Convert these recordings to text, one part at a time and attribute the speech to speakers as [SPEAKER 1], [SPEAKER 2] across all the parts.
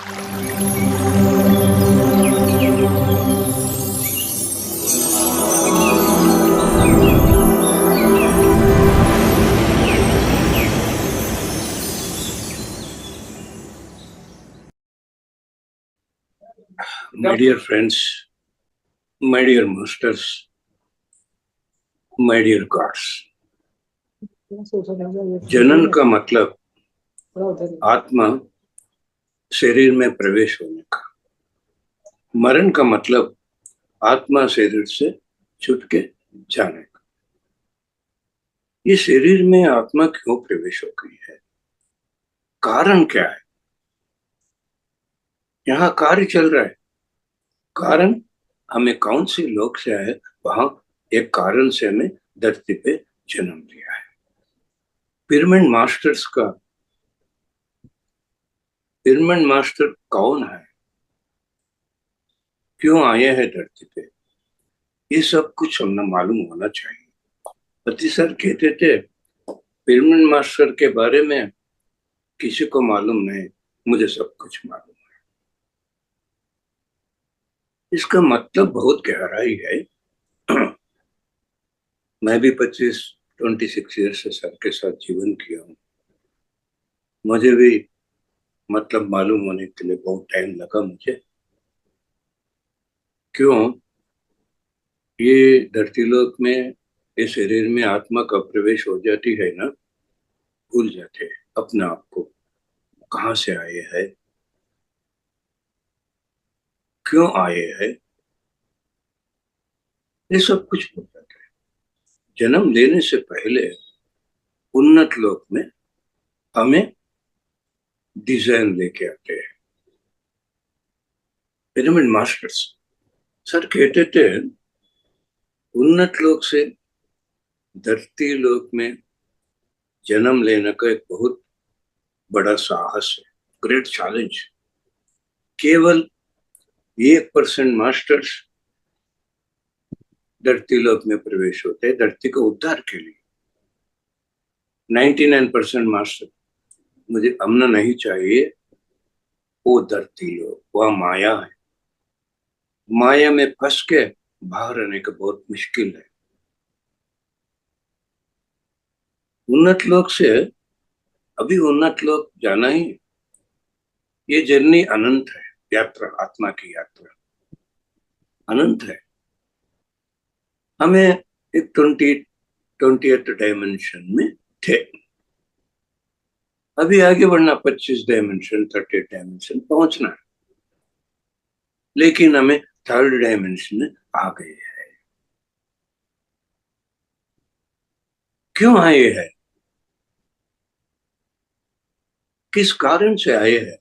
[SPEAKER 1] My dear friends, my dear masters, my dear gods, जनन का मतलब आत्मा शरीर में प्रवेश होने का, मरण का मतलब आत्मा शरीर से छूट के जाने का। ये शरीर में आत्मा क्यों प्रवेश हो गई है, कारण क्या है? यहाँ कार्य चल रहा है। कारण हमें कौन से लोक से आए, वहां एक कारण से हमें धरती पे जन्म लिया है। पिरामिड मास्टर कौन है, क्यों आए हैं धरती पे, ये सब कुछ हमें मालूम होना चाहिए। पति सर कहते थे पिरामिड मास्टर के बारे में किसी को मालूम नहीं, मुझे सब कुछ मालूम है। इसका मतलब बहुत गहराई है। मैं भी 26 ईयर से सर के साथ जीवन किया हूँ। मुझे भी मतलब मालूम होने के लिए बहुत टाइम लगा मुझे। क्यों ये धरती लोक में, इस शरीर में आत्मा का प्रवेश हो जाती है ना, भूल जाते हैं अपने आप को, कहाँ से आए हैं, क्यों आए हैं, ये सब कुछ भूल जाते हैं। जन्म लेने से पहले उन्नत लोक में हमें डिजाइन लेके आते हैं पिरामिड मास्टर्स। सर कहते थे उन्नत लोक से धरती लोक में जन्म लेने का एक बहुत बड़ा साहस है, ग्रेट चैलेंज। केवल 1% मास्टर्स धरती लोक में प्रवेश होते हैं धरती को उद्धार के लिए। 99% मास्टर मुझे अमन नहीं चाहिए, वो धरती लोक, वह माया है। माया में फंस के बाहर आने का बहुत मुश्किल है। उन्नत लोक से अभी उन्नत लोक जाना ही, ये जर्नी अनंत है, यात्रा, आत्मा की यात्रा अनंत है। हमें एक 20th डायमेंशन में थे, अभी आगे बढ़ना 25 डायमेंशन, 30 डायमेंशन पहुंचना है, लेकिन हमें 3rd डायमेंशन में आ गए हैं। क्यों आए हैं, किस कारण से आए हैं,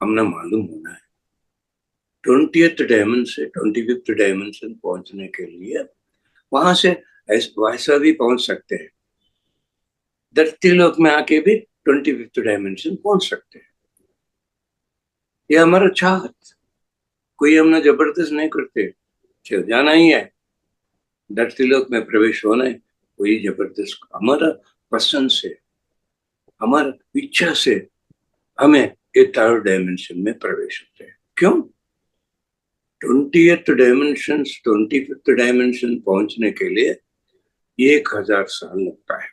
[SPEAKER 1] हमने मालूम होना है। 20th डायमेंशन से 25th डायमेंशन पहुंचने के लिए वहां से वैसा भी पहुंच सकते हैं, धरती लोक में आके भी 25th डायमेंशन पहुंच सकते हैं। ये हमारा चाहत, कोई हमने जबरदस्त नहीं करते, चल जाना ही है, धरती लोक में प्रवेश होना है, कोई जबरदस्त, हमारा पसंद से, हमारा इच्छा से हमें ये 3rd डायमेंशन में प्रवेश होते हैं। क्यों? 20th डायमेंशन 25th डायमेंशन पहुंचने के लिए 1000 साल लगता है।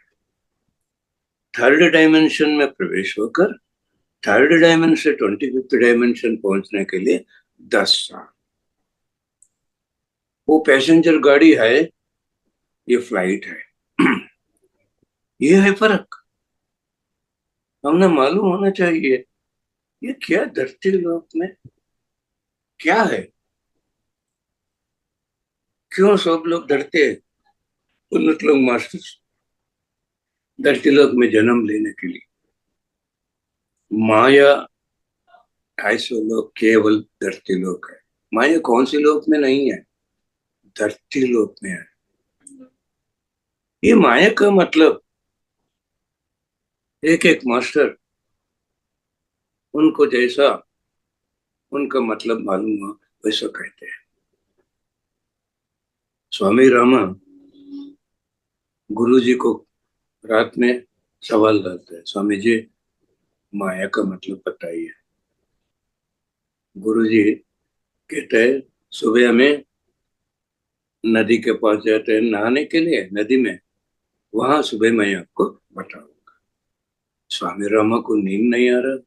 [SPEAKER 1] 3rd डायमेंशन में प्रवेश होकर 3rd डायमेंशन से 25th डायमेंशन पहुंचने के लिए 10 साल। वो पैसेंजर गाड़ी है, ये फ्लाइट है। ये है फर्क, हमने मालूम होना चाहिए। ये क्या धरती लोक में क्या है, क्यों सब लोग डरते हैं उन्नत लोग मास्टर्स धरती लोक में जन्म लेने के लिए? माया ऐसे लोग केवल धरती लोक है, माया कौन सी लोक में नहीं है, धरती लोक में है। ये माया का मतलब एक एक मास्टर उनको जैसा उनका मतलब मालूम हुआ वैसा कहते हैं। स्वामी रामा गुरु जी को रात में सवाल डालते हैं, स्वामी जी माया का मतलब बताइए। गुरुजी कहते हैं सुबह में नदी के पास जाते हैं नहाने के लिए, नदी में, वहां सुबह मैं आपको बताऊंगा। स्वामी रामा को नींद नहीं आ रहा,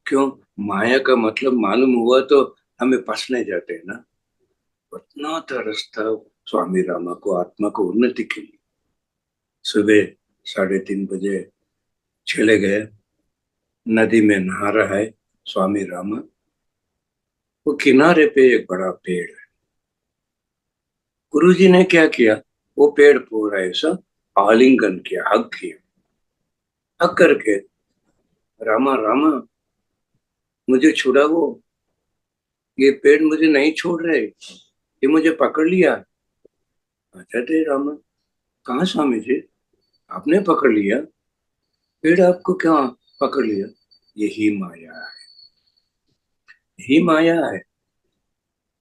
[SPEAKER 1] क्यों? माया का मतलब मालूम हुआ तो हमें फंसने जाते हैं ना। उतना तरस था स्वामी रामा को आत्मा को उन्नति के लिए। सुबह 3:30 बजे चले गए, नदी में नहा रहा है स्वामी रामा। वो किनारे पे एक बड़ा पेड़ है। गुरुजी ने क्या किया, वो पेड़ पूरा ऐसा आलिंगन किया, हग किया, हग करके, रामा रामा मुझे छुड़ाओ, ये पेड़ मुझे नहीं छोड़ रहे, ये मुझे पकड़ लिया। अच्छा थे रामा, कहाँ स्वामी जी, आपने पकड़ लिया? पेड़ आपको क्या पकड़ लिया? यही माया है, यही माया है।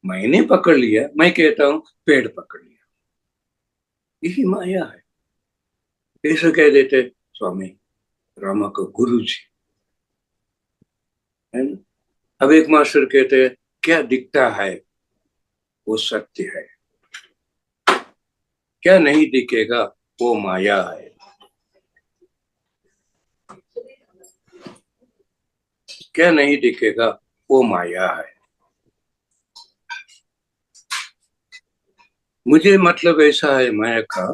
[SPEAKER 1] मैंने पकड़ लिया, मैं कहता हूँ पेड़ पकड़ लिया, यही माया है। ऐसा कह देते स्वामी रामा को गुरु जी, है ना। अब एक मास्टर कहते हैं क्या दिखता है वो सत्य है, क्या नहीं दिखेगा वो माया है। क्या नहीं दिखेगा वो माया है। मुझे मतलब ऐसा है माया का,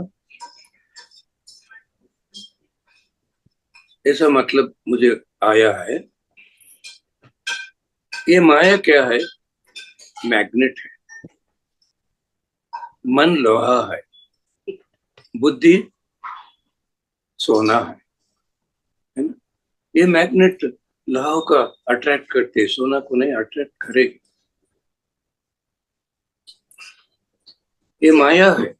[SPEAKER 1] ऐसा मतलब मुझे आया है। ये माया क्या है? मैग्नेट है, मन लोहा है, बुद्धि सोना है ना। ये मैग्नेट लोहा का अट्रैक्ट करते हैं, सोना को नहीं अट्रैक्ट करेगी। ये माया है,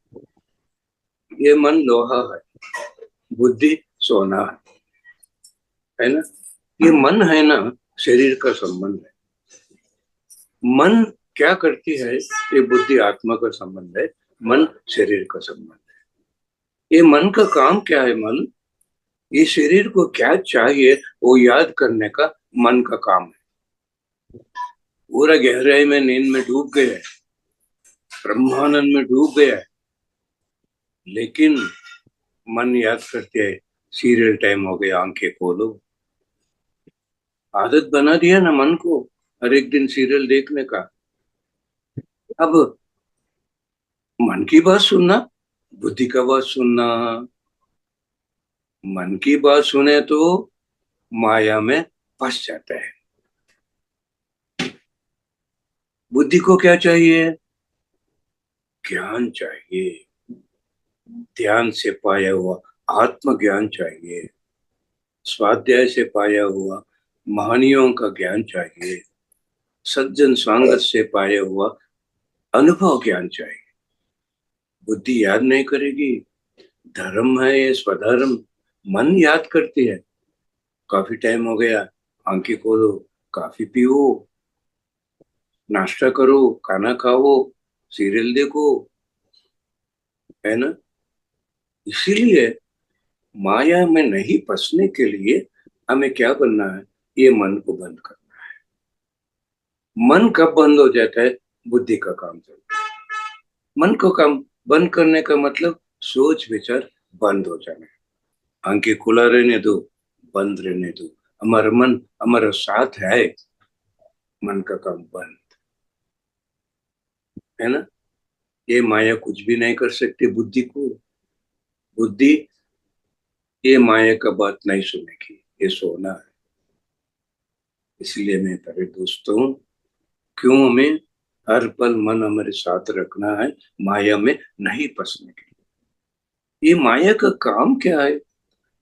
[SPEAKER 1] ये मन लोहा है, बुद्धि सोना है ना। ये मन है ना, शरीर का संबंध है। मन क्या करती है, ये बुद्धि आत्मा का संबंध है, मन शरीर का संबंध है। ये मन का काम क्या है मालूम? ये शरीर को क्या चाहिए वो याद करने का मन का काम है। पूरा गहराई में नींद में डूब गया है, ब्रह्मानंद में डूब गया है, लेकिन मन याद करते है सीरियल टाइम हो गया, आंखें खोलो। आदत बना दिया ना मन को हर एक दिन सीरियल देखने का। अब मन की बात सुनना, बुद्धि का बात सुनना। मन की बात सुने तो माया में फंस जाता है। बुद्धि को क्या चाहिए? ज्ञान चाहिए, ध्यान से पाया हुआ आत्मज्ञान चाहिए, स्वाध्याय से पाया हुआ महानियों का ज्ञान चाहिए, सज्जन संगत से पाया हुआ अनुभव ज्ञान चाहिए। बुद्धि याद नहीं करेगी, धर्म है ये स्वधर्म, मन याद करती है। काफी टाइम हो गया, आंखें खोलो, काफी पियो, नाश्ता करो, खाना खाओ, सीरियल देखो, है ना। इसीलिए माया में नहीं फंसने के लिए हमें क्या करना है, ये मन को बंद करना है। मन कब बंद हो जाता है? बुद्धि का काम चलता है। मन को काम बंद करने का मतलब सोच विचार बंद हो जाना है। आंखें खुला रहने दो, बंद रहने दो, हमारा मन हमारा साथ है, मन का काम बंद, है ना। ये माया कुछ भी नहीं कर सकती बुद्धि को। बुद्धि ये माया का बात नहीं सुनेगी, ये सोना है। इसलिए मैं प्यारे दोस्तों, क्यों हमें हर पल मन हमारे साथ रखना है, माया में नहीं फंसने के लिए। ये माया का काम क्या है?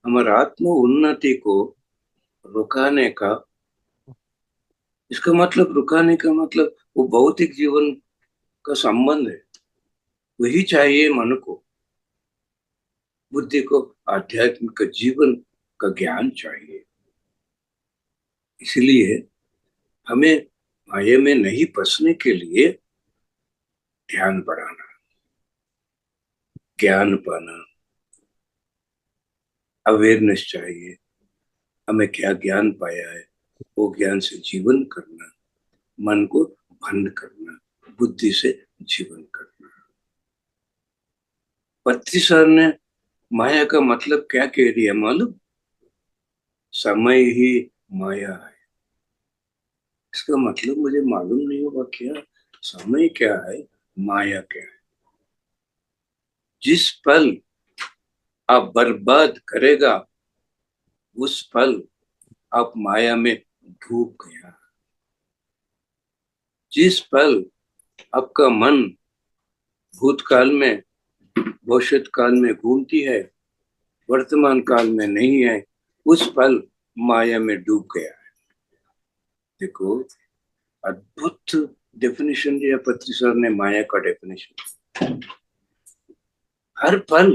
[SPEAKER 1] हमारा आत्म उन्नति को रुकाने का। इसका मतलब रुकाने का मतलब वो भौतिक जीवन का संबंध है, वही चाहिए मन को। बुद्धि को आध्यात्मिक जीवन का ज्ञान चाहिए। इसलिए हमें माया में नहीं फंसने के लिए ध्यान बढ़ाना, ज्ञान पाना, अवेयरनेस चाहिए। हमें क्या ज्ञान पाया है वो ज्ञान से जीवन करना, मन को बंद करना, बुद्धि से जीवन करना। पत्ती सर ने माया का मतलब क्या कह दिया मालूम? समय ही माया है। इसका मतलब मुझे मालूम नहीं होगा क्या? समय क्या है, माया क्या है? जिस पल आप बर्बाद करेगा, उस पल आप माया में डूब गया। जिस पल आपका मन भूतकाल में, भविष्य काल में घूमती है, वर्तमान काल में नहीं है, उस पल माया में डूब गया है। देखो, अद्भुत डेफिनेशन दिया पत्री सर ने माया का डेफिनेशन। हर पल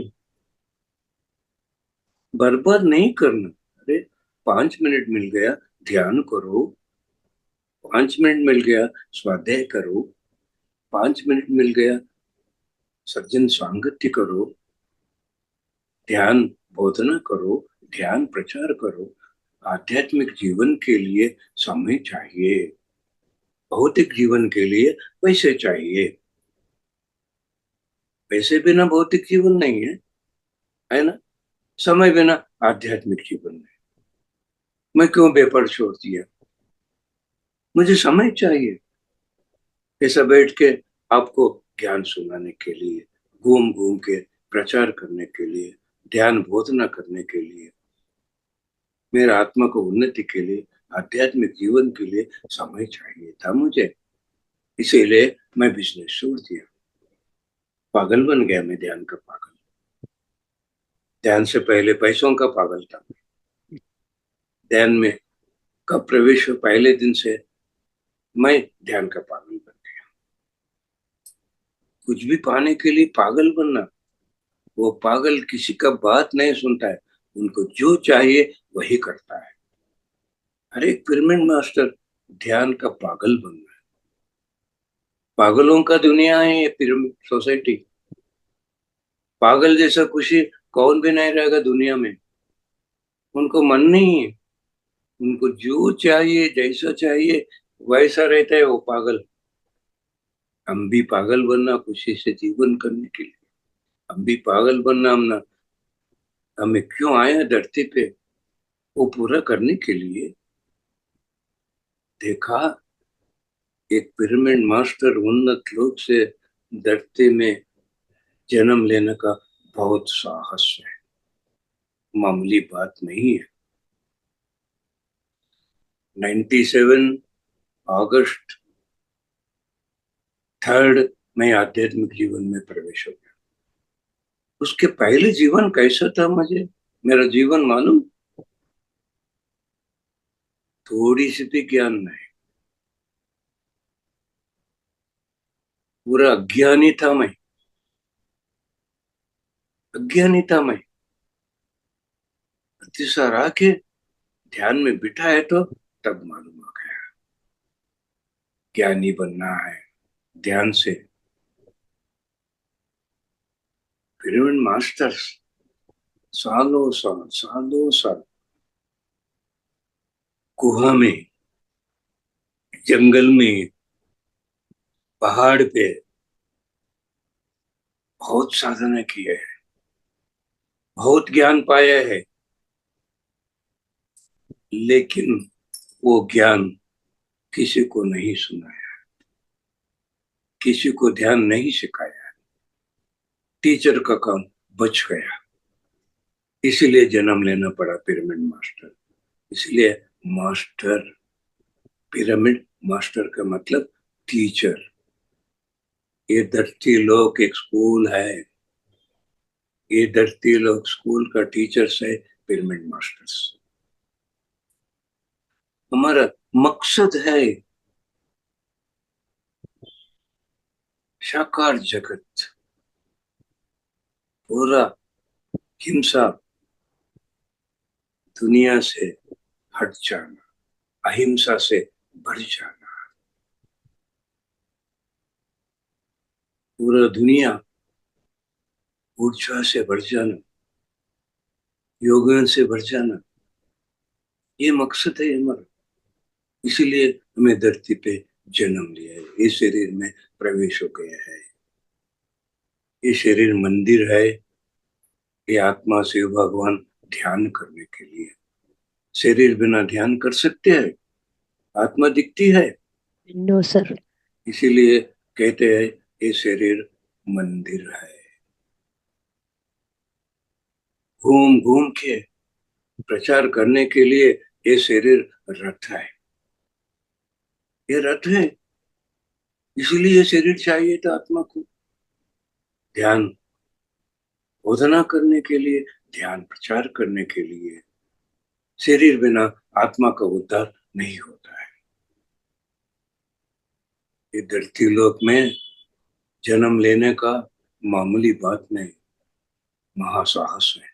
[SPEAKER 1] बर्बाद नहीं करना। अरे 5 मिनट मिल गया, ध्यान करो। 5 मिनट मिल गया, स्वाध्याय करो। 5 मिनट मिल गया, सज्जन सांगत्य करो, ध्यान बोधना करो, ध्यान प्रचार करो। आध्यात्मिक जीवन के लिए समय चाहिए, भौतिक जीवन के लिए पैसे चाहिए। पैसे बिना भौतिक जीवन नहीं है ना? समय बिना आध्यात्मिक जीवन नहीं। मैं क्यों बेपड़ छोड़ दिया? मुझे समय चाहिए ऐसा बैठ के आपको ज्ञान सुनाने के लिए, घूम घूम के प्रचार करने के लिए, ध्यान बोधना करने के लिए, मेरा आत्मा को उन्नति के लिए, आध्यात्मिक जीवन के लिए समय चाहिए था मुझे। इसीलिए मैं बिजनेस छोड़ दिया। पागल बन गया मैं, ध्यान का पागल। ध्यान से पहले पैसों का पागल था। ध्यान में कब प्रवेश हुआ, पहले दिन से मैं ध्यान का पागल बन गया। कुछ भी पाने के लिए पागल बनना। वो पागल किसी का बात नहीं सुनता है, उनको जो चाहिए वही करता है। हर एक पिरामिड मास्टर ध्यान का पागल बन रहा है। पागलों का दुनिया है ये पिरामिड सोसाइटी। पागल जैसा खुशी कौन भी नहीं रहेगा दुनिया में। उनको मन नहीं है, उनको जो चाहिए, जैसा चाहिए वैसा रहता है वो पागल। हम भी पागल बनना खुशी से जीवन करने के लिए। हम भी पागल बनना, हमें क्यों आए हैं धरती पे, वो पूरा करने के लिए। देखा, एक पिरामिड मास्टर उन्नत लोक से धरती में जन्म लेने का बहुत साहस है, मामूली बात नहीं है। 97 अगस्त 3 में आध्यात्मिक जीवन में प्रवेश हो गया। उसके पहले जीवन कैसा था मुझे, मेरा जीवन मालूम? थोड़ी सी भी ज्ञान नहीं, पूरा अज्ञानी था मैं। अज्ञानी था मैं। अतिसार आके ध्यान में बिठा है तो तब मालूम हो गया ज्ञानी बनना है ध्यान से। पिरामिड मास्टर्स सालों साल गुहा में, जंगल में, पहाड़ पे बहुत साधना की है, बहुत ज्ञान पाया है, लेकिन वो ज्ञान किसी को नहीं सुनाया, किसी को ध्यान नहीं सिखाया। टीचर का काम बच गया, इसीलिए जन्म लेना पड़ा पिरामिड मास्टर। इसलिए मास्टर, पिरामिड मास्टर का मतलब टीचर। ये धरती लोक एक स्कूल है, ये धरती लोक स्कूल का टीचर्स है पिरामिड मास्टर्स। हमारा मकसद है साकार जगत, पूरा हिंसा दुनिया से हट जाना, अहिंसा से बढ़ जाना, पूरा दुनिया ऊर्जा से बढ़ जाना, योगन से बढ़ जाना, ये मकसद है हमारा। इसीलिए हमें धरती पे जन्म लिया है, इस शरीर में प्रवेश हो गया है। ये शरीर मंदिर है, ये आत्मा शिव भगवान ध्यान करने के लिए। शरीर बिना ध्यान कर सकते हैं? आत्मा दिखती है?
[SPEAKER 2] No sir.
[SPEAKER 1] इसीलिए कहते हैं ये शरीर मंदिर है। घूम घूम के प्रचार करने के लिए ये शरीर रथ है। ये रथ है, इसीलिए ये शरीर चाहिए था आत्मा को ध्यान बोधना करने के लिए, ध्यान प्रचार करने के लिए। शरीर बिना आत्मा का उद्धार नहीं होता है। ये धरती लोक में जन्म लेने का मामूली बात नहीं, महासाहस है।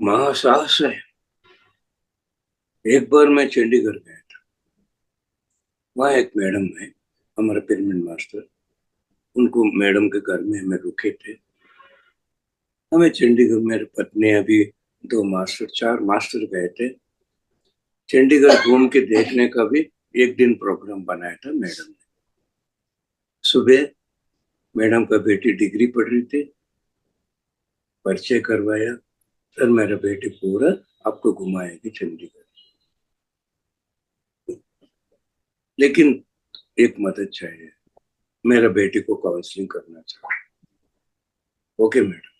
[SPEAKER 1] महासाहस है। एक बार मैं चंडीगढ़ गया था, वहाँ एक मैडम है, हमारे पिरामिड मास्टर, उनको मैडम के घर में हमें रुके थे। हमें चंडीगढ़, मेरी पत्नी अभी, दो मास्टर, चार मास्टर गए थे चंडीगढ़ घूम के देखने का भी। एक दिन प्रोग्राम बनाया था मैडम ने। सुबह मैडम का बेटी डिग्री पढ़ रही थी, परिचय करवाया, सर मेरा बेटी पूरा आपको घुमाएगी चंडीगढ़, लेकिन एक मदद चाहिए, मेरा बेटी को काउंसलिंग करना चाहिए। Okay madam.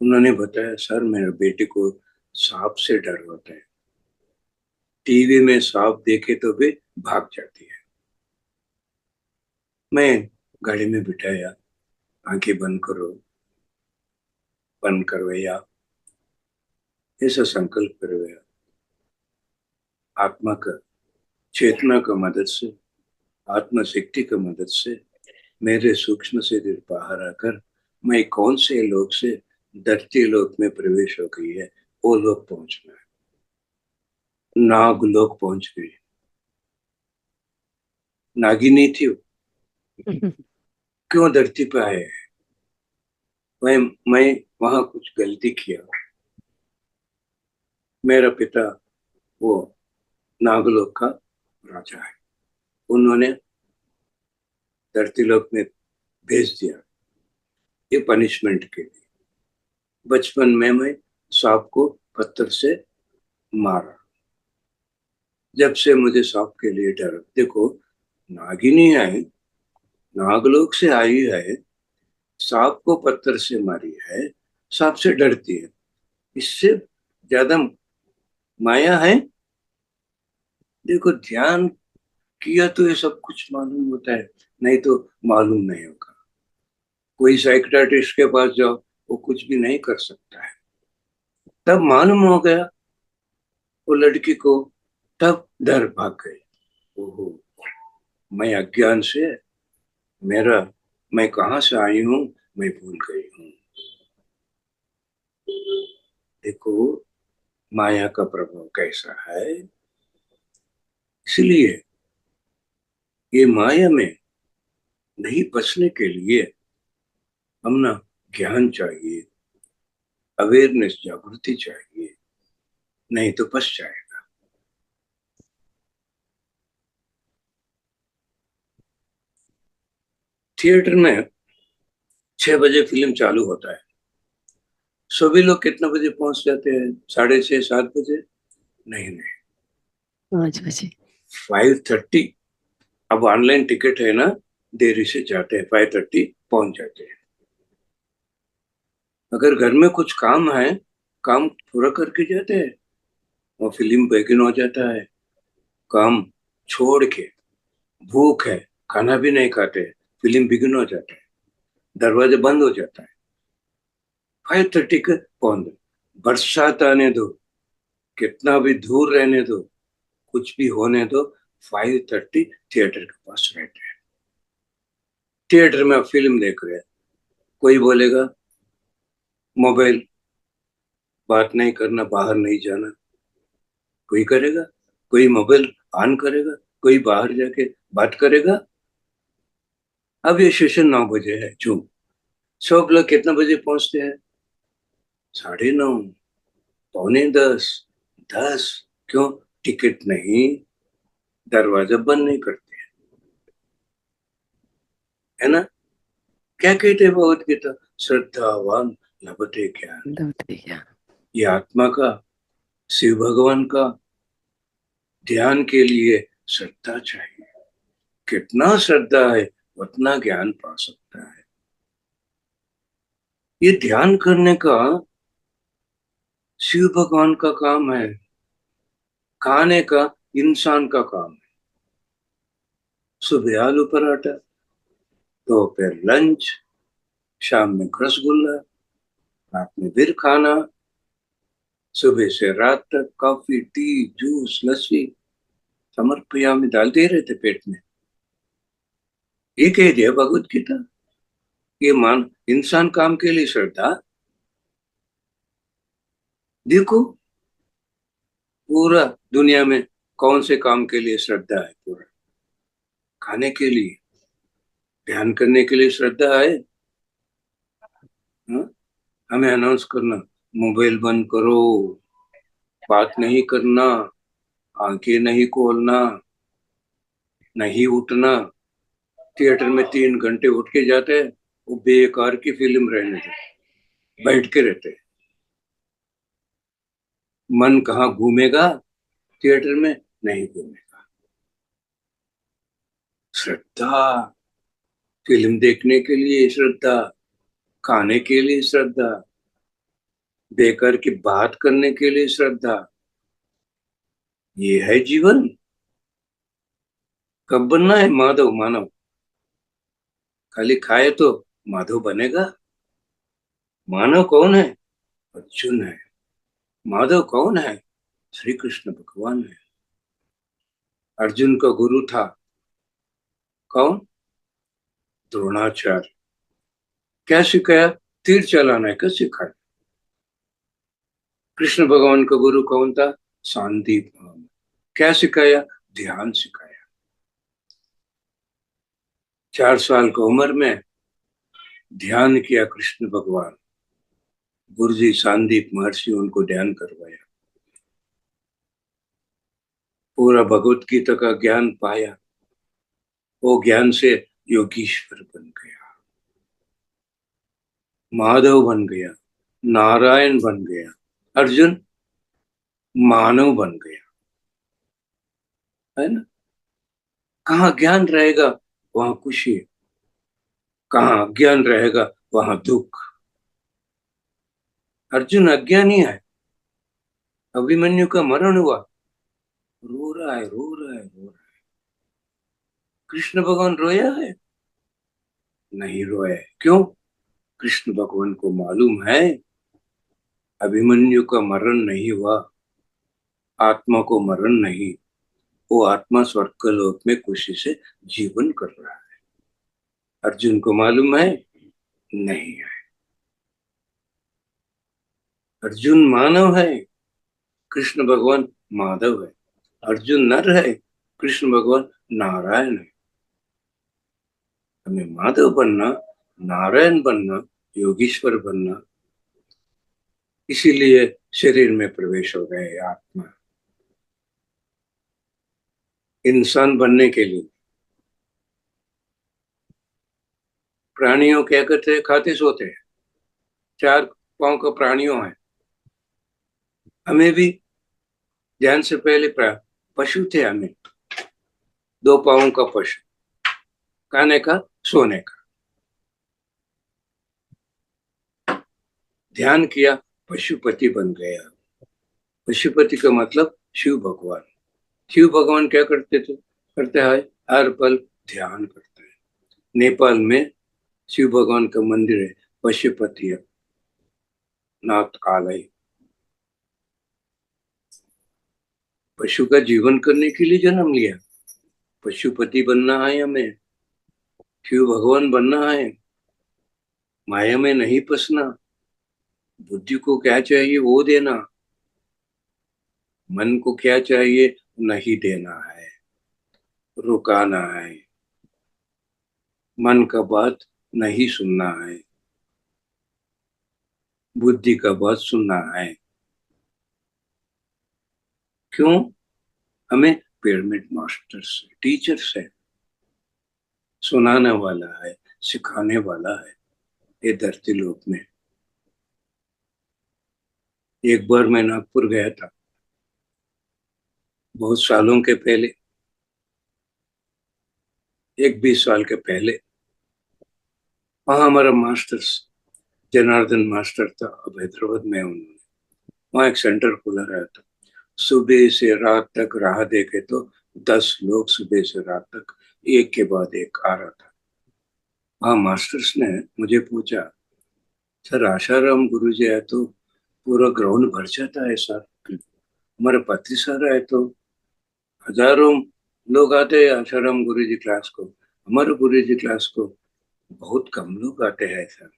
[SPEAKER 1] उन्होंने बताया, सर मेरे बेटे को सांप से डर होता है, टीवी में सांप देखे तो भी भाग जाती है। मैं गाड़ी में बिठाया, आंखें बंद करो, बंद करवाया, ऐसा संकल्प करवाया, आत्मा का, चेतना का मदद से, आत्मा शक्ति की मदद से मेरे सूक्ष्म शरीर बाहर आकर मैं कौन से लोक से धरती लोक में प्रवेश हो गई है, वो लोग पहुंचना है। नाग लोक पहुंच गई। नागिनी थी वो, क्यों धरती पे आए हैं? मैं वहां कुछ गलती किया। मेरा पिता वो नागलोक का राजा है, उन्होंने धरती लोक में भेज दिया, ये पनिशमेंट के लिए। बचपन में मैं सांप को पत्थर से मारा, जब से मुझे सांप के लिए डर। देखो, नागिनी है, नागलोक से आई है, सांप को पत्थर से मारी है, सांप से डरती है, इससे ज्यादा माया है? देखो, ध्यान किया तो ये सब कुछ मालूम होता है, नहीं तो मालूम नहीं होगा। कोई साइकियाट्रिस्ट के पास जाओ, वो कुछ भी नहीं कर सकता है। तब मालूम हो गया वो लड़की को, तब डर भाग गई। ओहो, मैं अज्ञान से, मेरा, मैं कहाँ से आई हूँ, मैं भूल गई हूँ। देखो माया का प्रभाव कैसा है। इसलिए ये माया में नहीं फंसने के लिए हम ना ज्ञान चाहिए, अवेयरनेस, जागृति चाहिए, नहीं तो फंस जाएगा। थिएटर में 6 बजे फिल्म चालू होता है, सभी लोग कितना बजे पहुंच जाते हैं? 6:30, 7 बजे? नहीं नहीं,
[SPEAKER 2] 5 बजे।
[SPEAKER 1] 5:30। अब ऑनलाइन टिकट है ना, देरी से जाते हैं, 5:30 पहुंच जाते हैं। अगर घर में कुछ काम है, काम पूरा करके जाते हैं, और फिल्म बेगिन हो जाता है। काम छोड़ के, भूख है, खाना भी नहीं खाते, फिल्म बिगिन हो जाता है, दरवाजे बंद हो जाता है, 5:30 के पहुंच दो। बरसात आने दो, कितना भी दूर रहने दो, कुछ भी होने दो, 5:30 थिएटर के पास रहते हैं। थिएटर में फिल्म देख रहे हैं, कोई बोलेगा मोबाइल, बात नहीं करना, बाहर नहीं जाना, कोई करेगा? कोई मोबाइल ऑन करेगा, कोई बाहर जाके बात करेगा। अब ये सेशन 9 बजे है, जो सब लोग कितना बजे पहुंचते हैं? 9:30, पौने 10, 10। क्यों? टिकट नहीं, दरवाजा बंद नहीं करते, है ना? क्या कहते हैं भगवत गीता? श्रद्धावान लभते ज्ञान।
[SPEAKER 2] क्या?
[SPEAKER 1] ये आत्मा का, शिव भगवान का ध्यान के लिए श्रद्धा चाहिए। कितना श्रद्धा है उतना ज्ञान पा सकता है। ये ध्यान करने का शिव भगवान का काम है, खाने का इंसान का काम है। सुबह आलू पराठा, दोपहर लंच, शाम में रसगुल्ला, रात में फिर खाना, सुबह से रात तक कॉफी, टी, जूस, लस्सी समर्पयामि डालते ही रहते पेट में। ये कह दिया भगवत गीता। ये मान इंसान काम के लिए श्रद्धा। देखो पूरा दुनिया में कौन से काम के लिए श्रद्धा है? पूरा खाने के लिए, ध्यान करने के लिए श्रद्धा है। हाँ? हमें अनाउंस करना, मोबाइल बंद करो, बात नहीं करना, आंखें नहीं खोलना, नहीं उठना। थिएटर में 3 घंटे उठ के जाते हैं, वो बेकार की फिल्म रहने दे, बैठ के रहते हैं। मन कहाँ घूमेगा? थिएटर में नहीं घूमेगा। श्रद्धा, फिल्म देखने के लिए श्रद्धा, खाने के लिए श्रद्धा, बेकार की बात करने के लिए श्रद्धा। ये है जीवन? कब बनना है माधव मानव? खाली खाए तो माधव बनेगा? मानव कौन है? अर्जुन है। माधव कौन है? श्री कृष्ण भगवान है। अर्जुन का गुरु था कौन? द्रोणाचार्य। क्या सिखाया? तीर चलाना का सिखाया। कृष्ण भगवान का गुरु कौन था? सांदीप। क्या सिखाया? ध्यान सिखाया। 4 साल की उम्र में ध्यान किया कृष्ण भगवान। गुरुजी सांदीप महर्षि उनको ध्यान करवाया, पूरा भगवत गीता का ज्ञान पाया। वो ज्ञान से योगीश्वर बन गया, माधव बन गया, नारायण बन गया। अर्जुन मानव बन गया, है ना? कहाँ ज्ञान रहेगा वहां खुशी, कहाँ अज्ञान रहेगा वहां दुख। अर्जुन अज्ञानी है, अभिमन्यु का मरण हुआ, रो रहा है, रो रहा है, रो रहा है। कृष्ण भगवान रोया है? नहीं रोया है। क्यों? कृष्ण भगवान को मालूम है अभिमन्यु का मरण नहीं हुआ, आत्मा को मरण नहीं, वो आत्मा स्वर्ग लोक में खुशी से जीवन कर रहा है। अर्जुन को मालूम है? नहीं है। अर्जुन मानव है, कृष्ण भगवान माधव है। अर्जुन नर है, कृष्ण भगवान नारायण है। हमें माधव बनना, नारायण बनना, योगीश्वर बनना, इसीलिए शरीर में प्रवेश हो गए आत्मा। इंसान बनने के लिए प्राणियों क्या करते हैं? खाते सोते हैं। 4 पांव का प्राणियों है। हमें भी ध्यान से पहले पशु थे हमें, 2 पांव का पशु, खाने का, सोने का। ध्यान किया, पशुपति बन गया। पशुपति का मतलब शिव भगवान। शिव भगवान क्या करते थे? करते हैं हर पल ध्यान करते हैं। नेपाल में शिव भगवान का मंदिर है, पशुपति नाथ आलय। पशु का जीवन करने के लिए जन्म लिया। पशुपति बनना है हमें, शिव भगवान बनना है। माया में नहीं फंसना, बुद्धि को क्या चाहिए वो देना, मन को क्या चाहिए नहीं देना है। रुकाना है, मन का बात नहीं सुनना है, बुद्धि का बात सुनना है। क्यों? हमें पिरामिड मास्टर्स टीचर्स है, सुनाने वाला है, सिखाने वाला है ये धरती लोक में। एक बार मैं नागपुर गया था, बहुत सालों के पहले, 20 साल के पहले। वहाँ हमारा मास्टर्स जनार्दन मास्टर था, अब हैदराबाद में है उन्होंने। वहाँ एक सेंटर खुला रहा था, सुबह से रात तक राह देखे तो 10 लोग सुबह से रात तक एक के बाद एक आ रहा था। वहाँ मास्टर्स ने मुझे पूछा, सर आशाराम गुरु जी है तो पूरा ग्राउंड भर जाता है सर, हमारे पति सर है तो हजारों लोग आते हैं आशाराम गुरु जी क्लास को, हमारे गुरु जी क्लास को बहुत कम लोग आते हैं सर,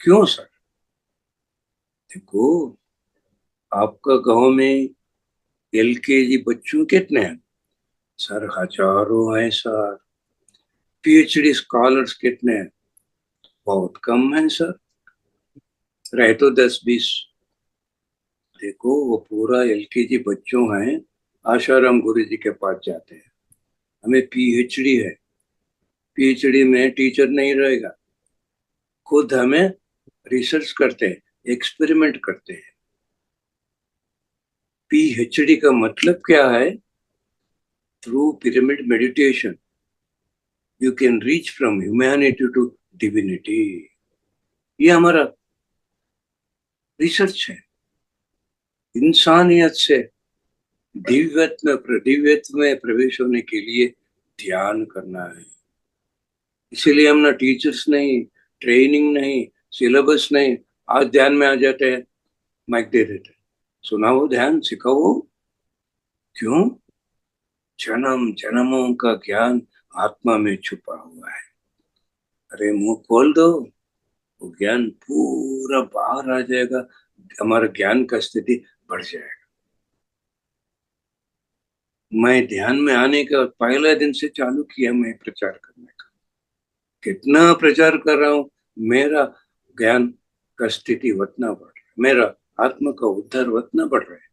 [SPEAKER 1] क्यों सर? देखो, आपका गांव में एलकेजी बच्चों कितने हैं सर? हजारों हैं सर। पीएचडी स्कॉलर्स कितने हैं? बहुत कम है सर, रहे तो 10-20। देखो, वो पूरा एलकेजी बच्चों हैं, आशाराम गुरु जी के पास जाते हैं। हमें पीएचडी है, पीएचडी में टीचर नहीं रहेगा, खुद हमें रिसर्च करते हैं, एक्सपेरिमेंट करते हैं। पीएचडी का मतलब क्या है? Through pyramid meditation you can reach from humanity to divinity. ये हमारा रिसर्च है। इंसानियत से दिव्यत्व में प्रवेश होने के लिए ध्यान करना है। इसीलिए हम ना टीचर्स नहीं, ट्रेनिंग नहीं, सिलेबस नहीं, आज ध्यान में आ जाते हैं, माइक दे देते हैं, सुनाओ ध्यान, सिखाओ। क्यों? जन्म जन्मों का ज्ञान आत्मा में छुपा हुआ है। अरे मुंह खोल दो, वो ज्ञान पूरा बाहर आ जाएगा, हमारा ज्ञान का स्थिति बढ़ जाएगा। मैं ध्यान में आने का पहले दिन से चालू किया मैं प्रचार करने का, कितना प्रचार कर रहा हूं, मेरा ज्ञान का स्थिति उतना बढ़ रहा है, मेरा आत्मा का उद्धार उतना बढ़ रहा है।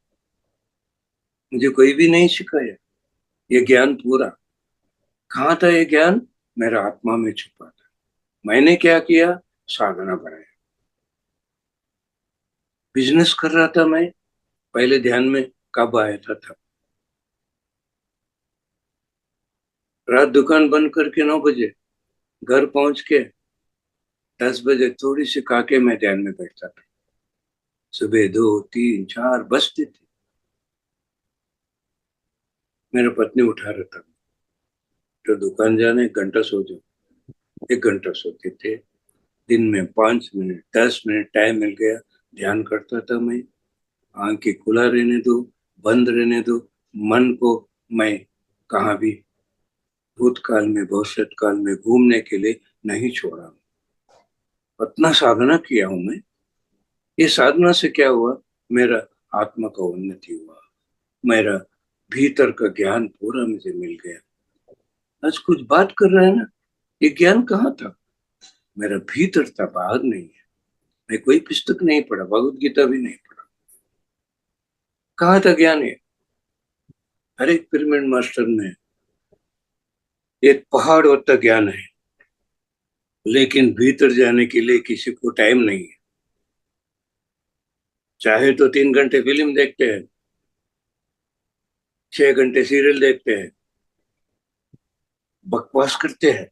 [SPEAKER 1] मुझे कोई भी नहीं सिखाया, ये ज्ञान पूरा कहाँ था? ये ज्ञान मेरा आत्मा में छुपा था। मैंने क्या किया? साधना बनाया, बिजनेस कर रहा था मैं। पहले ध्यान में कब आया था? तब रात दुकान बंद करके 9 बजे घर पहुंच के 10 बजे थोड़ी सी खा के मैं ध्यान में बैठता था। सुबह 2, 3, 4 बजती थी, मेरा पत्नी उठा रहा था तो दुकान जाने 1 घंटा सो जाओ, 1 घंटा सोते थे। दिन में 5 मिनट 10 मिनट टाइम मिल गया, ध्यान करता था मैं। आंखें खुला रहने दो, बंद रहने दो, मन को मैं कहाँ भी भूतकाल में भविष्य काल में घूमने के लिए नहीं छोड़ा। इतना साधना किया हूं मैं। ये साधना से क्या हुआ? मेरा आत्मा का उन्नति हुआ, मेरा भीतर का ज्ञान पूरा मुझे मिल गया। आज कुछ बात कर रहे हैं ना, ये ज्ञान कहाँ था? मेरा भीतर था, बाहर नहीं है। मैं कोई पुस्तक नहीं पढ़ा, भगवत गीता भी नहीं पढ़ा, कहाँ था ज्ञान? है हर एक पिरामिड मास्टर में एक पहाड़ होता ज्ञान है, लेकिन भीतर जाने के लिए किसी को टाइम नहीं है। चाहे तो 3 घंटे फिल्म देखते हैं, 6 घंटे सीरियल देखते हैं, बकवास करते हैं,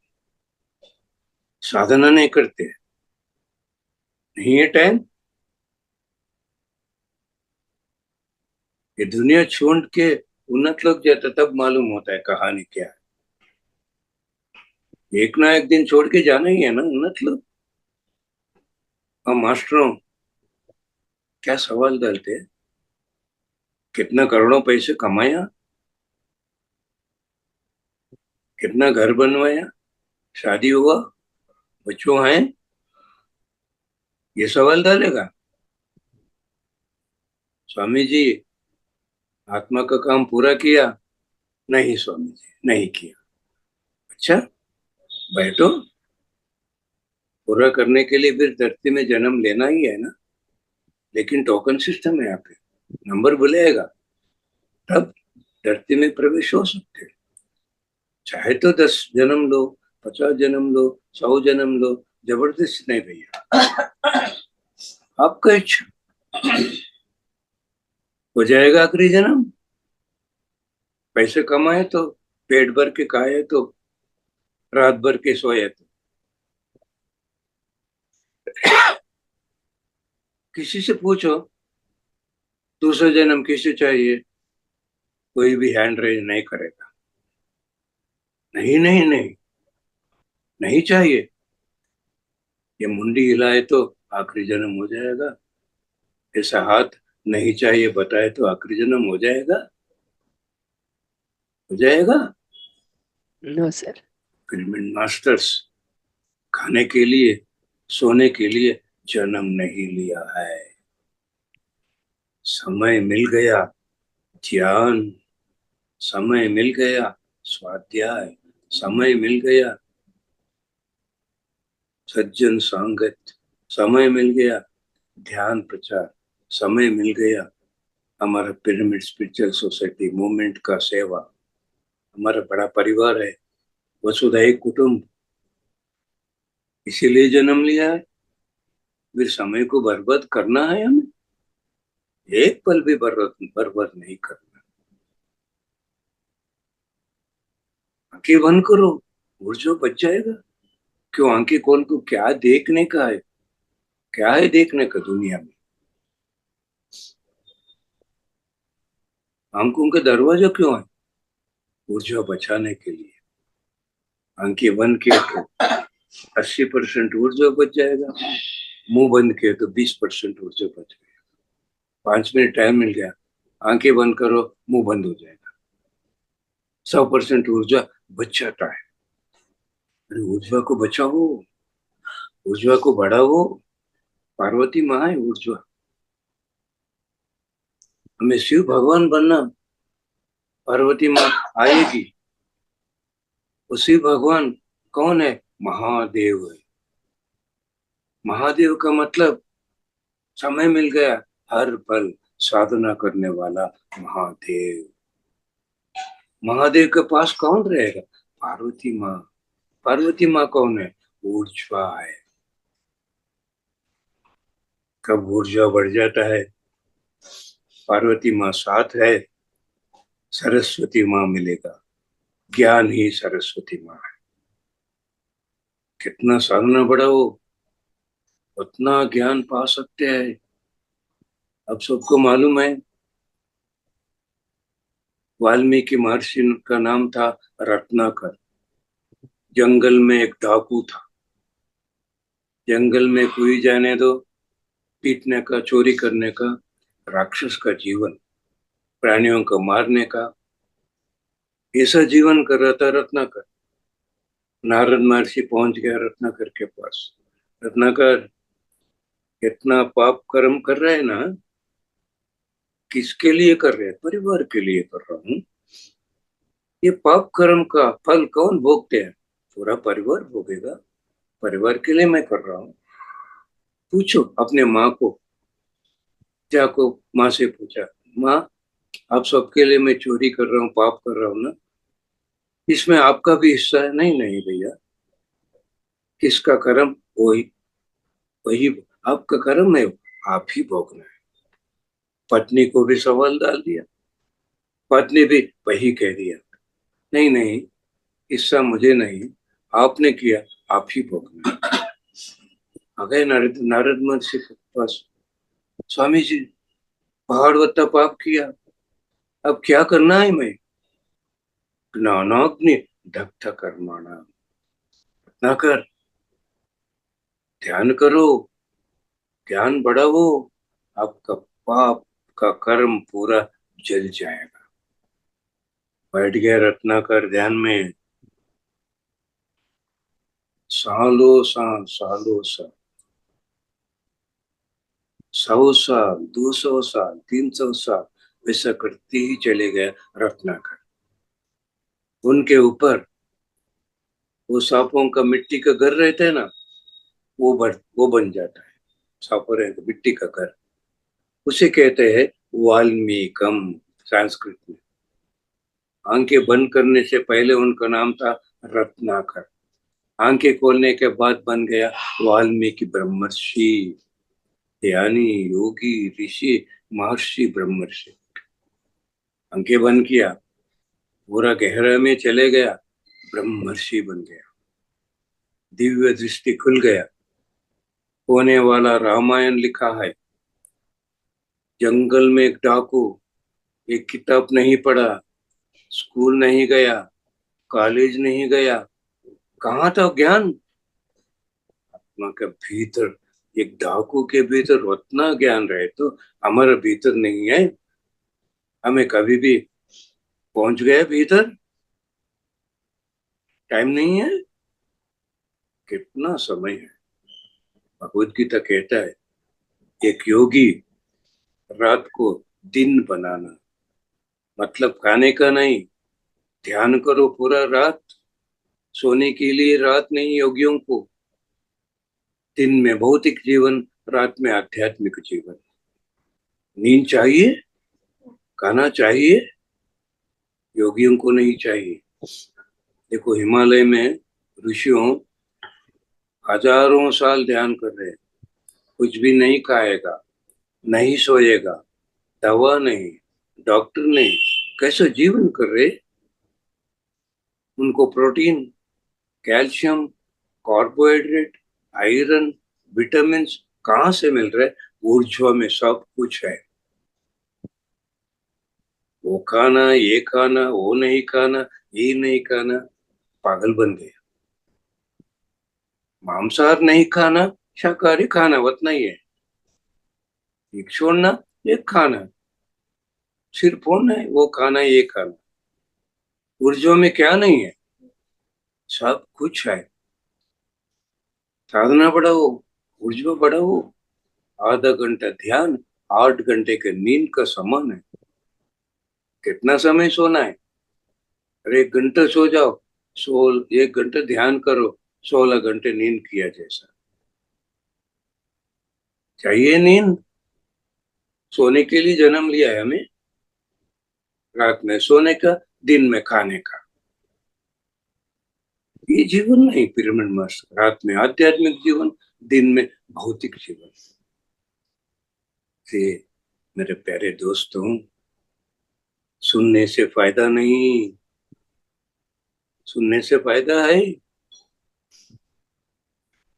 [SPEAKER 1] साधना नहीं करते हैं। नहीं है टाइम। ये दुनिया छोड़ के उन्नत लोग जाता तब मालूम होता है कहानी क्या है। एक ना एक दिन छोड़ के जाना ही है ना उन्नत लोग। हम मास्टरों क्या सवाल डालते हैं, कितना करोड़ों पैसे कमाया, कितना घर बनवाया, शादी हुआ, बच्चों हैं, ये सवाल डालेगा। स्वामी जी आत्मा का काम पूरा किया? नहीं स्वामी जी, नहीं किया। अच्छा, बैठो। पूरा करने के लिए फिर धरती में जन्म लेना ही है ना, लेकिन टोकन सिस्टम है यहाँ पे, नंबर बुलाएगा तब धरती में प्रवेश हो सकते हैं। चाहे तो 10 जन्म लो, 50 जन्म लो, 100 जन्म लो, जबरदस्ती नहीं भैया, आपका इच्छा। हो जाएगा आखिरी जन्म, पैसे कमाए तो, पेट भर के खाए तो, रात भर के सोए तो, किसी से पूछो दूसरा जन्म किसे चाहिए, कोई भी हैंड रेज नहीं करेगा। नहीं नहीं नहीं, नहीं चाहिए। ये मुंडी हिलाए तो आखिरी जन्म हो जाएगा, ऐसा हाथ नहीं चाहिए बताए तो आखिरी जन्म हो जाएगा, हो जाएगा।
[SPEAKER 2] No sir.
[SPEAKER 1] पिरामिड मास्टर्स खाने के लिए, सोने के लिए जन्म नहीं लिया है। समय मिल गया ध्यान, समय मिल गया स्वाध्याय, समय मिल गया सज्जन संगत, समय मिल गया ध्यान प्रचार, समय मिल गया हमारा पिरामिड स्पिरिचुअल सोसाइटी मूवमेंट का सेवा। हमारा बड़ा परिवार है, वसुधैव कुटुंब, इसीलिए जन्म लिया है। फिर समय को बर्बाद करना है हमें, एक पल भी बर्बाद बर्बाद नहीं करना। आंखें बंद करो, ऊर्जा बच जाएगा। क्यों आंखें खोल को क्या देखने का है, क्या है देखने का दुनिया में? आंखों का दरवाजा क्यों है? ऊर्जा बचाने के लिए। आंखें बंद किए तो 80% ऊर्जा बच जाएगा, मुंह बंद किए तो 20% ऊर्जा बच गया। 5 मिनट टाइम मिल गया, आंखें बंद करो, मुंह बंद हो जाएगा, 100% ऊर्जा बच जाता है। अरे ऊर्जा को बचाओ, ऊर्जा को बढ़ाओ। पार्वती माँ है ऊर्जा, हमें शिव भगवान बनना। पार्वती माँ आएगी, वो शिव भगवान कौन है? महादेव है। महादेव का मतलब समय मिल गया, हर पल साधना करने वाला महादेव। महादेव के पास कौन रहेगा? पार्वती माँ। पार्वती माँ कौन है? ऊर्जा है। कब ऊर्जा बढ़ जाता है, पार्वती माँ साथ है, सरस्वती माँ मिलेगा। ज्ञान ही सरस्वती माँ है। कितना साधना बढ़ाओ उतना ज्ञान पा सकते हैं। अब सबको मालूम है वाल्मीकि महर्षि का नाम था रत्नाकर। जंगल में एक डाकू था, जंगल में कोई जाने दो, पीटने का, चोरी करने का, राक्षस का जीवन, प्राणियों को मारने का, ऐसा जीवन कर रहा था रत्नाकर। नारद महर्षि पहुंच गया रत्नाकर के पास। रत्नाकर, इतना पाप कर्म कर रहे हैं ना, किसके लिए कर रहे हैं? परिवार के लिए कर रहा हूँ। ये पाप कर्म का फल कौन भोगते हैं? पूरा परिवार भोगेगा, परिवार के लिए मैं कर रहा हूँ। पूछो अपने माँ को, जाको माँ से पूछा, माँ आप सबके लिए मैं चोरी कर रहा हूँ, पाप कर रहा हूँ ना, इसमें आपका भी हिस्सा है? नहीं नहीं भैया, किसका कर्म वही वही आपका कर्म है, आप ही भोगना है। पत्नी को भी सवाल डाल दिया, पत्नी भी वही कह दिया, नहीं नहीं, हिस्सा मुझे नहीं, आपने किया, आप ही भोगना है। आ गए नारद नारद महर्षि के पास, स्वामी जी पहाड़ वत्ता पाप किया, अब क्या करना है? मैं ज्ञानाग्नि दग्ध कर्माणा, ना कर, ध्यान करो, ज्ञान बढ़ाओ, आपका पाप का कर्म पूरा जल जाएगा। बैठ गया रत्नाकर ध्यान में, सालों साल, सालों साल, 100 साल, 200 साल, 300 साल, वैसा करते ही चले गए रत्नाकर। उनके ऊपर वो सांपों का मिट्टी का घर रहता है ना, वो बन जाता है। सांपों रहते मिट्टी का घर, उसे कहते हैं वाल्मीकम संस्कृत में। आंखें बंद करने से पहले उनका नाम था रत्नाकर। आंखें खोलने के बाद बन गया वाल्मीकि ब्रह्मर्षि, यानी योगी ऋषि महर्षि ब्रह्मर्षि। आंखें बंद किया, पूरा गहरा में चले गया, ब्रह्मर्षि बन गया। दिव्य दृष्टि खुल गया, होने वाला रामायण लिखा है। जंगल में एक डाकू, एक किताब नहीं पढ़ा, स्कूल नहीं गया, कॉलेज नहीं गया, कहाँ था ज्ञान? आत्मा के भीतर, एक डाकू के भीतर उतना ज्ञान रहे तो हमारे भीतर नहीं है। हमें कभी भी पहुंच गए भीतर, टाइम नहीं है। कितना समय है। भगवत गीता कहता है एक योगी रात को दिन बनाना, मतलब खाने का नहीं, ध्यान करो पूरा रात। सोने के लिए रात नहीं योगियों को, दिन में भौतिक जीवन, रात में आध्यात्मिक जीवन। नींद चाहिए, खाना चाहिए, योगियों को नहीं चाहिए। देखो हिमालय में ऋषियों हजारों साल ध्यान कर रहे हैं, कुछ भी नहीं खाएगा, नहीं सोएगा, दवा नहीं, डॉक्टर नहीं, कैसे जीवन कर रहे? उनको protein, calcium, carbohydrate, iron, vitamin कहाँ से मिल रहे? ऊर्जा में सब कुछ है। वो खाना, ये खाना, वो नहीं खाना, ये नहीं खाना, पागल बन गया। मांसाहार नहीं खाना, शाकाहारी खाना, उतना ही है। एक छोड़ना, एक खाना, सिर फोड़ना है, वो खाना, ये खाना। ऊर्जा में क्या नहीं है? सब कुछ है। साधना बढ़ाओ, ऊर्जा बढ़ाओ। आधा घंटा ध्यान 8 घंटे के नींद का समान है। कितना समय सोना है? अरे 1 घंटा सो जाओ, 1 घंटा ध्यान करो, 16 घंटे नींद किया जैसा। चाहिए नींद? सोने के लिए जन्म लिया है हमें, रात में सोने का, दिन में खाने का। ये जीवन नहीं पिरामिड मास्टर, रात में आध्यात्मिक जीवन, दिन में भौतिक जीवन। से मेरे प्यारे दोस्तों, सुनने से फायदा नहीं, सुनने से फायदा है।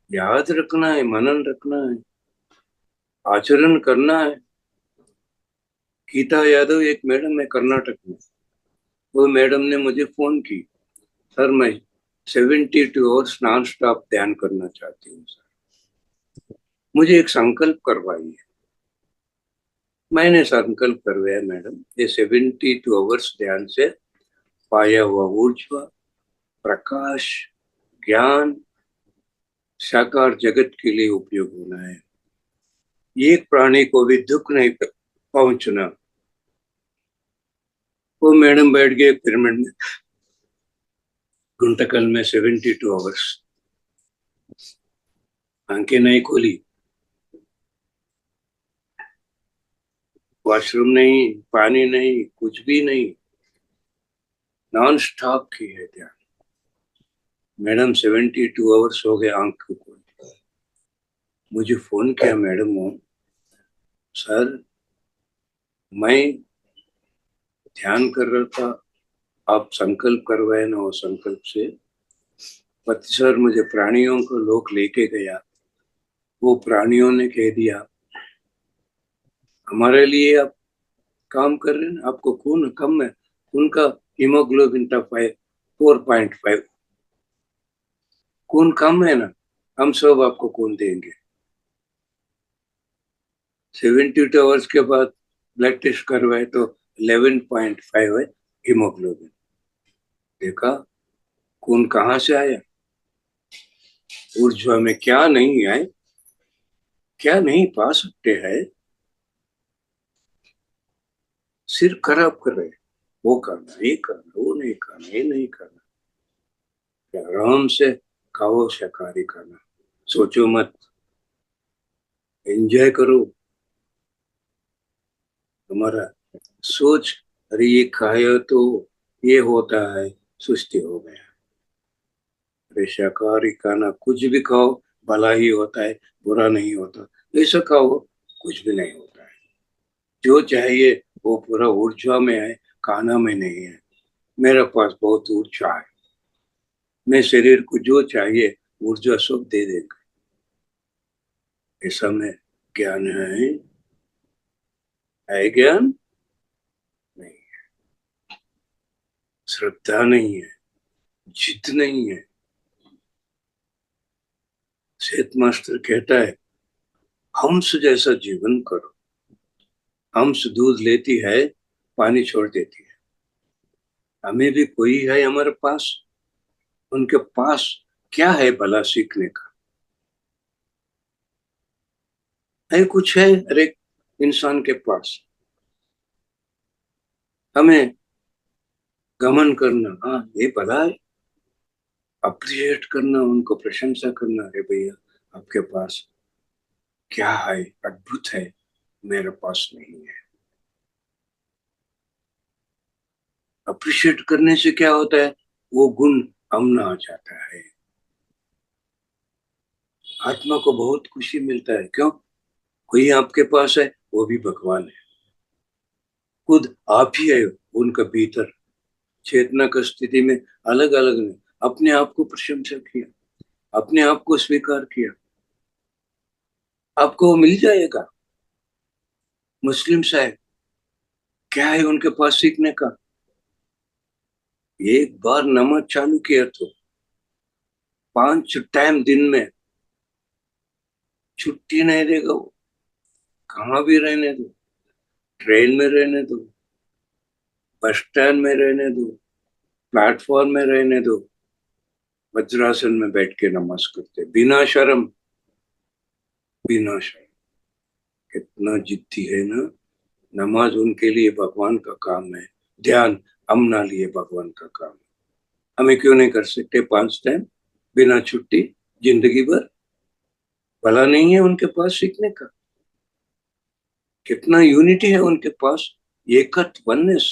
[SPEAKER 1] याद रखना है, मनन रखना है, आचरण करना है। गीता यादव एक मैडम है कर्नाटक में, वो मैडम ने मुझे फोन की, सर मैं 72 आवर्स नॉन स्टॉप ध्यान करना चाहती हूँ सर, मुझे एक संकल्प करवाइए। मैंने संकल्प करवाया मैडम, ये 72 आवर्स ध्यान से पाया हुआ ऊर्जा, प्रकाश, ज्ञान साकार जगत के लिए उपयोग होना है। एक प्राणी को भी दुख नहीं पहुंचना। वो मैडम बैठ गए पिरामिड में गुंटकल में 72 आवर्स, आंखें नहीं खोली, वॉशरूम नहीं, पानी नहीं, कुछ भी नहीं, नॉन स्टॉप की है ध्यान। मैडम 72 आवर्स हो गए आंख को। मुझे फोन किया मैडम हो, सर मैं ध्यान कर रहा था, आप संकल्प करवाए ना, वो संकल्प से पति सर मुझे प्राणियों को लोग लेके गया। वो प्राणियों ने कह दिया हमारे लिए आप काम कर रहे हैं, आपको खून कम है, खून का हीमोग्लोबिन था 4.5, खून कम है ना, हम सब आपको खून देंगे। 72 आवर्स के बाद ब्लड टेस्ट करवाए तो 11.5 है हीमोग्लोबिन। देखा खून कहाँ से आया? ऊर्जा में क्या नहीं है, क्या नहीं पा सकते हैं, सिर खराब कर रहे। वो करना, ये करना, वो नहीं करना, ये नहीं करना। आराम से खाओ शाकाहारी खाना, सोचो मत, एंजॉय करो। हमारा सोच, अरे ये खाया तो ये होता है, सुस्ती हो गया। अरे शाकाहारी खाना कुछ भी खाओ, भला ही होता है, बुरा नहीं होता। ऐसा खाओ, कुछ भी नहीं होता है। जो चाहिए वो पूरा ऊर्जा में है, खाना में नहीं है। मेरे पास बहुत ऊर्जा है, मैं शरीर को जो चाहिए ऊर्जा सब दे देगा। ऐसा में ज्ञान है ज्ञान नहीं, श्रद्धा नहीं है, जिद नहीं है। सेठ मास्टर कहता है, हंस जैसा जीवन करो। हंस दूध लेती है, पानी छोड़ देती है। हमें भी कोई है हमारे पास, उनके पास क्या है भला सीखने का? है कुछ है हर एक इंसान के पास। हमें गमन करना, हाँ ये भला है, अप्रिशिएट करना, उनको प्रशंसा करना, अरे भैया आपके पास क्या है, अद्भुत है, मेरे पास नहीं है। अप्रिशिएट करने से क्या होता है, वो गुण हम में आ जाता है। आत्मा को बहुत खुशी मिलता है। क्यों? कोई आपके पास है, वो भी भगवान है, खुद आप ही है उनका भीतर। चेतना की स्थिति में अलग अलग ने अपने आप को प्रशंसा किया, अपने आप को स्वीकार किया। आपको वो मिल जाएगा। मुस्लिम साहब क्या है उनके पास सीखने का? एक बार नमाज चालू किया तो 5 टाइम दिन में, छुट्टी नहीं देगा वो। कहाँ भी रहने दो, ट्रेन में रहने दो, बस स्टैंड में रहने दो, प्लेटफॉर्म में रहने दो, वज्रासन में बैठ के नमाज करते बिना शर्म, बिना शर्म। कितना जिद्दी है ना। नमाज उनके लिए भगवान का काम है, ध्यान हमना लिए भगवान का काम है। हमें क्यों नहीं कर सकते 5 टाइम बिना छुट्टी जिंदगी भर? भला नहीं है उनके पास सीखने का? कितना यूनिटी है उनके पास, एकत्व वननेस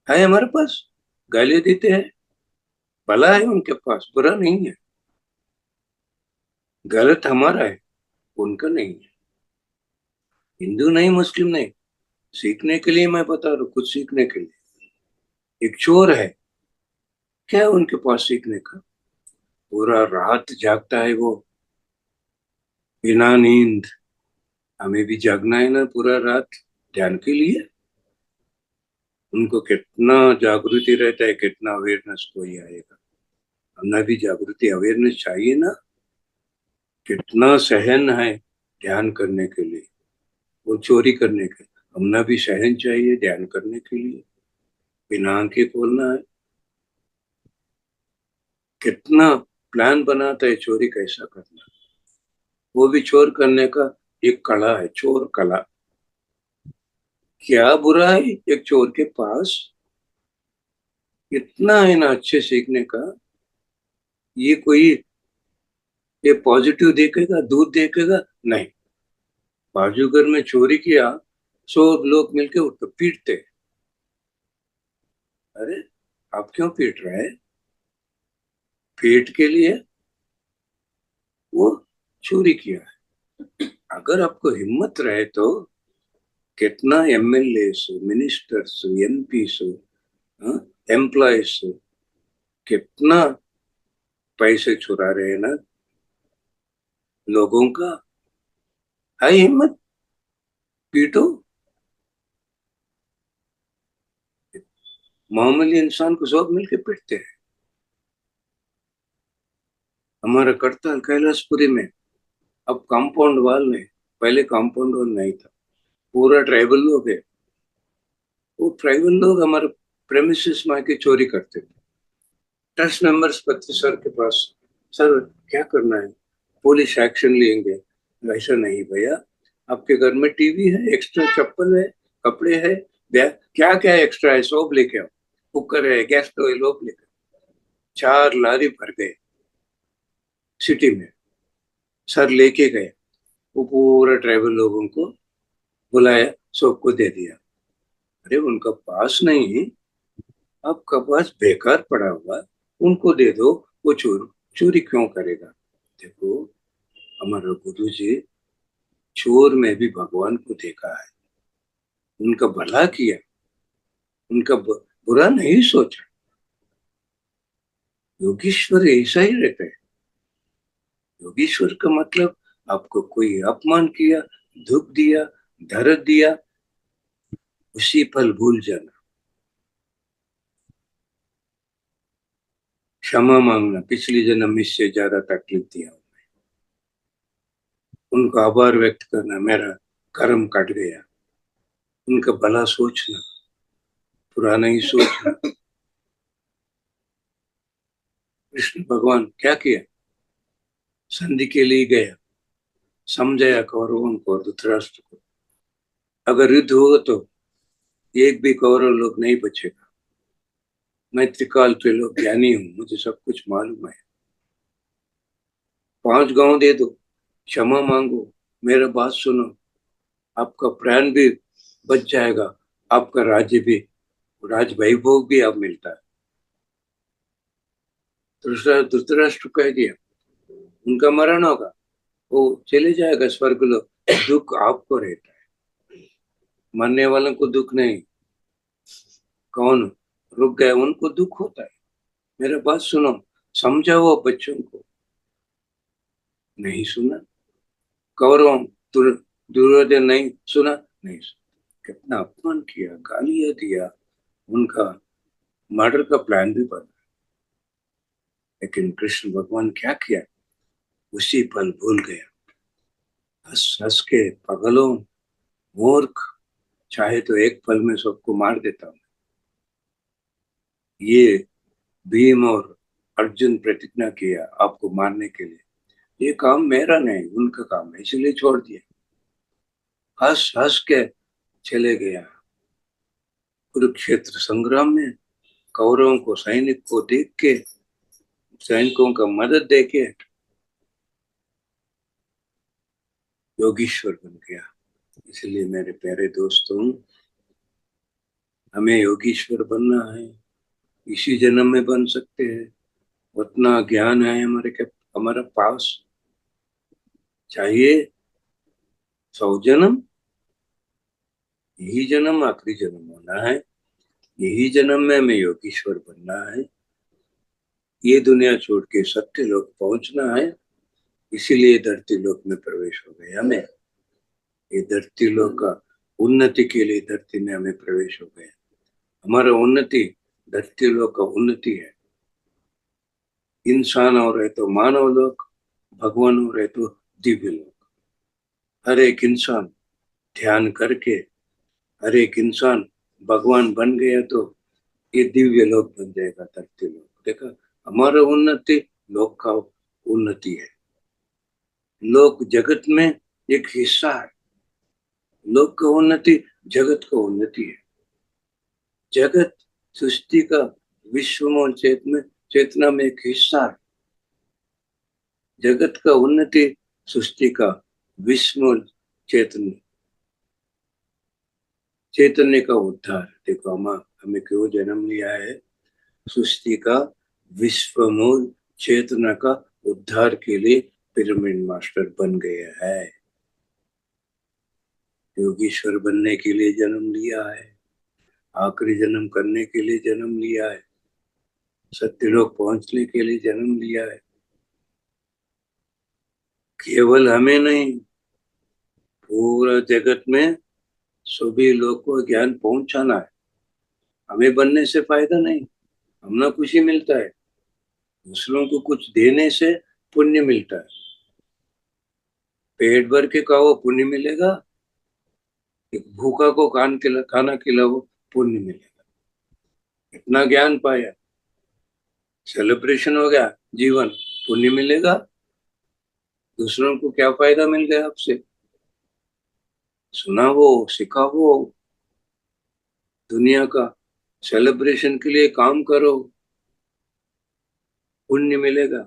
[SPEAKER 1] है हमारे पास। गालियां देते हैं, भला है उनके पास, बुरा नहीं है। गलत हमारा है, उनका नहीं है। हिंदू नहीं, मुस्लिम नहीं, सीखने के लिए मैं बता रहा हूँ, कुछ सीखने के लिए। एक चोर है, क्या है उनके पास सीखने का? पूरा रात जागता है वो, बिना नींद। हमें भी जागना है ना पूरा रात, ध्यान के लिए। उनको कितना जागृति रहता है, कितना अवेयरनेस कोई आएगा। हमें भी जागृति अवेयरनेस चाहिए ना। कितना सहन है ध्यान करने के लिए, वो चोरी करने के। हमने भी सहन चाहिए ध्यान करने के लिए, बिना आंखें खोलना है। कितना प्लान बनाता है चोरी कैसा करना, वो भी चोर करने का एक कला है, चोर कला। क्या बुरा है एक चोर के पास? इतना है ना अच्छे सीखने का। ये कोई ये पॉजिटिव देखेगा, दूध देखेगा नहीं। बाजूगर में चोरी किया, सब लोग मिलके उसको पीटते। अरे आप क्यों पीट रहे हैं? पेट के लिए वो चोरी किया है। अगर आपको हिम्मत रहे तो कितना एमएलए हो, मिनिस्टर्स हो, एमपी हो, एम्प्लॉयज हो, कितना पैसे चुरा रहे हैं ना लोगों का। है हिम्मत, पीटो। मामूली इंसान को सब मिलके पीटते हैं। हमारा करताल कैलाशपुरी में अब कंपाउंड वॉल नहीं, पहले कंपाउंड वॉल नहीं था, पूरा ट्राइबल लोग है। वो ट्राइबल लोग हमारे प्रेमिसेस में आके चोरी करते थे। ट्रस्ट मेंबर्स पत्र सर के पास, सर क्या करना है, पुलिस एक्शन लेंगे। ऐसा नहीं भैया, आपके घर में टीवी है, एक्स्ट्रा चप्पल है, कपड़े है, क्या क्या एक्स्ट्रा है सब लेके आओ, कुकर है, गैस ऑयल वो लेके आओ। 4 लारी भर गए सिटी में। सर लेके गए, वो पूरा ट्राइबल लोगों को बुलाया, सबको दे दिया। अरे उनका पास नहीं, आपका पास बेकार पड़ा हुआ, उनको दे दो, वो चोरी क्यों करेगा। देखो, हमारा गुरु जी चोर में भी भगवान को देखा है, उनका भला किया, उनका बुरा नहीं सोचा। योगीश्वर ऐसा ही रहता है। योगीश्वर का मतलब आपको कोई अपमान किया, दुख दिया, दर्द दिया, उसी पल भूल जाना, क्षमा मांगना, पिछले जन्म इससे ज्यादा तकलीफ दिया, उनका आभार व्यक्त करना, मेरा कर्म कट गया, उनका भला सोचना, पुराना ही सोचना। कृष्ण भगवान क्या किया, संधि के लिए गया, समझाया कौरवों को, धृतराष्ट्र को, अगर युद्ध होगा तो एक भी कौरव लोग नहीं बचेगा। मैं त्रिकाल त्रिलोक ज्ञानी हूं, मुझे सब कुछ मालूम है। 5 गांव दे दो, क्षमा मांगो, मेरा बात सुनो, आपका प्राण भी बच जाएगा, आपका राज्य भी, राज वैभोग भी अब मिलता है। धृतराष्ट्र कह दिया उनका मरण होगा, वो चले जाएगा स्वर्ग लोक, दुख आपको रहता है, मरने वालों को दुख नहीं। कौन रुक गए उनको दुख होता है। मेरा बात सुनो, समझाओ बच्चों को, नहीं सुना। कौरव दुर्योधन नहीं सुना, नहीं सुना। कितना अपमान किया, गालियां दिया, उनका मर्डर का प्लान भी बना, लेकिन कृष्ण भगवान क्या किया, उसी पल भूल गया। हंस हंस के पगलों, मूर्ख, चाहे तो एक पल में सबको मार देता हूं। ये भीम और अर्जुन प्रतिज्ञा किया आपको मारने के लिए, ये काम मेरा नहीं, उनका काम है, इसलिए छोड़ दिया। हंस हंस के चले गया। कुरुक्षेत्र संग्राम में कौरवों को, सैनिक को देख के, सैनिकों का मदद देके योगीश्वर बन गया। इसलिए मेरे प्यारे दोस्तों, हमें योगीश्वर बनना है, इसी जन्म में बन सकते हैं। उतना ज्ञान है हमारे पास। चाहिए 100 जन्म, यही जन्म आखिरी जन्म होना है, यही जन्म में हमें योगीश्वर बनना है, ये दुनिया छोड़ के सत्य लोक पहुंचना है। इसीलिए धरती लोक में प्रवेश हो गया हमें। ये धरती लोक का उन्नति के लिए धरती में हमें प्रवेश हो गया। हमारा उन्नति धरती लोक का उन्नति है। इंसान हो रहे तो मानव लोक, भगवान हो रहे तो दिव्य लोक। हर एक इंसान ध्यान करके, हर एक इंसान भगवान बन गया तो ये दिव्य लोक बन जाएगा, धरती लोक। देखा, हमारा उन्नति लोक का उन्नति है। लोक जगत में एक हिस्सा है, लोक का उन्नति जगत का उन्नति है। जगत सृष्टि का विश्व चेतना में एक हिस्सा है। जगत का उन्नति सृष्टि का विश्व चेतन चैतन्य का उद्धार। देखो, हमें क्यों जन्म लिया है, सृष्टि का विश्वमूल चेतना का उद्धार के लिए पिरामिड मास्टर बन गया है। योगीश्वर बनने के लिए जन्म लिया है, आखिरी जन्म करने के लिए जन्म लिया है, सत्यलोक पहुंचने के लिए जन्म लिया है। केवल हमें नहीं, पूरा जगत में सभी लोगों को ज्ञान पहुंचाना है। हमें बनने से फायदा नहीं, हमें खुशी मिलता है, दूसरों को कुछ देने से पुण्य मिलता है। पेट भर के खाओ पुण्य मिलेगा, एक भूखा को खाना खिलाओ पुण्य मिलेगा। इतना ज्ञान पाया, सेलिब्रेशन हो गया जीवन, पुण्य मिलेगा। दूसरों को क्या फायदा मिल गया आपसे, सुनाओ, सिखाओ, दुनिया का सेलिब्रेशन के लिए काम करो। पुण्य मिलेगा,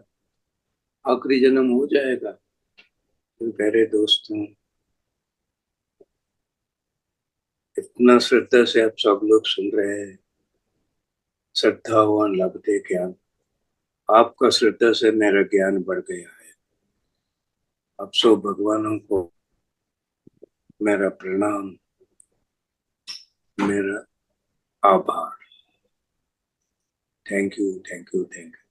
[SPEAKER 1] आखिरी जन्म हो जाएगा। तो प्यारे दोस्तों, इतना श्रद्धा से आप सब लोग सुन रहे हैं, श्रद्धावान लगते ज्ञान, आपका श्रद्धा से मेरा ज्ञान बढ़ गया है। आप सब भगवानों को मेरा प्रणाम, मेरा आभार। Thank you, thank you, thank you.